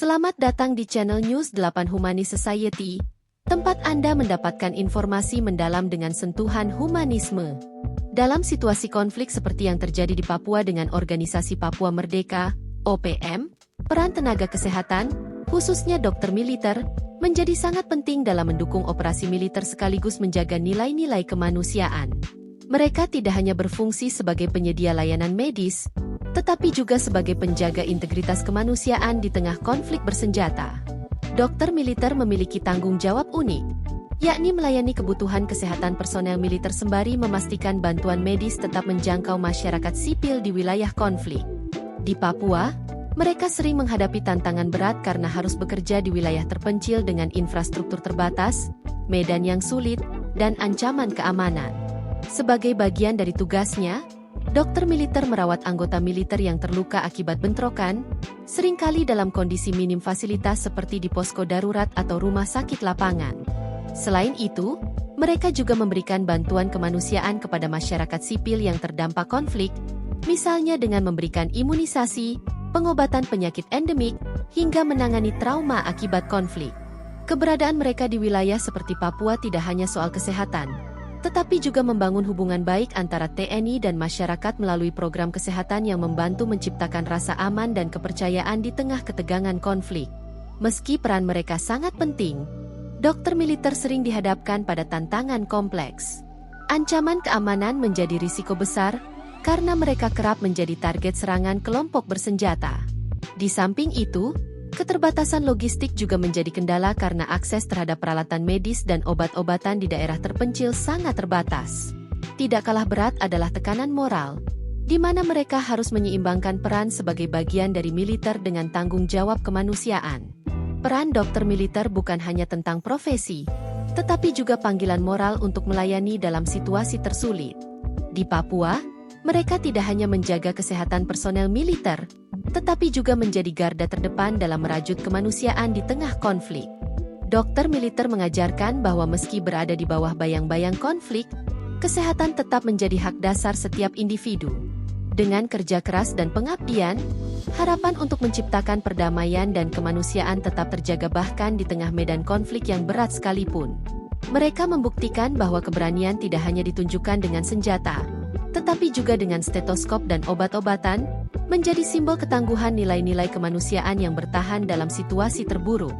Selamat datang di channel News 8 Humanis Society, tempat Anda mendapatkan informasi mendalam dengan sentuhan humanisme. Dalam situasi konflik seperti yang terjadi di Papua dengan Organisasi Papua Merdeka, OPM, peran tenaga kesehatan, khususnya dokter militer, menjadi sangat penting dalam mendukung operasi militer sekaligus menjaga nilai-nilai kemanusiaan. Mereka tidak hanya berfungsi sebagai penyedia layanan medis, tetapi juga sebagai penjaga integritas kemanusiaan di tengah konflik bersenjata. Dokter militer memiliki tanggung jawab unik, yakni melayani kebutuhan kesehatan personel militer sembari memastikan bantuan medis tetap menjangkau masyarakat sipil di wilayah konflik. Di Papua, mereka sering menghadapi tantangan berat karena harus bekerja di wilayah terpencil dengan infrastruktur terbatas, medan yang sulit, dan ancaman keamanan. Sebagai bagian dari tugasnya, dokter militer merawat anggota militer yang terluka akibat bentrokan, seringkali dalam kondisi minim fasilitas seperti di posko darurat atau rumah sakit lapangan. Selain itu, mereka juga memberikan bantuan kemanusiaan kepada masyarakat sipil yang terdampak konflik, misalnya dengan memberikan imunisasi, pengobatan penyakit endemik, hingga menangani trauma akibat konflik. Keberadaan mereka di wilayah seperti Papua tidak hanya soal kesehatan, tetapi juga membangun hubungan baik antara TNI dan masyarakat melalui program kesehatan yang membantu menciptakan rasa aman dan kepercayaan di tengah ketegangan konflik. Meski peran mereka sangat penting, dokter militer sering dihadapkan pada tantangan kompleks. Ancaman keamanan menjadi risiko besar karena mereka kerap menjadi target serangan kelompok bersenjata. Di samping itu, keterbatasan logistik juga menjadi kendala karena akses terhadap peralatan medis dan obat-obatan di daerah terpencil sangat terbatas. Tidak kalah berat adalah tekanan moral, di mana mereka harus menyeimbangkan peran sebagai bagian dari militer dengan tanggung jawab kemanusiaan. Peran dokter militer bukan hanya tentang profesi, tetapi juga panggilan moral untuk melayani dalam situasi tersulit. Di Papua, mereka tidak hanya menjaga kesehatan personel militer, tetapi juga menjadi garda terdepan dalam merajut kemanusiaan di tengah konflik. Dokter militer mengajarkan bahwa meski berada di bawah bayang-bayang konflik, kesehatan tetap menjadi hak dasar setiap individu. Dengan kerja keras dan pengabdian, harapan untuk menciptakan perdamaian dan kemanusiaan tetap terjaga bahkan di tengah medan konflik yang berat sekalipun. Mereka membuktikan bahwa keberanian tidak hanya ditunjukkan dengan senjata, tetapi juga dengan stetoskop dan obat-obatan, menjadi simbol ketangguhan nilai-nilai kemanusiaan yang bertahan dalam situasi terburuk.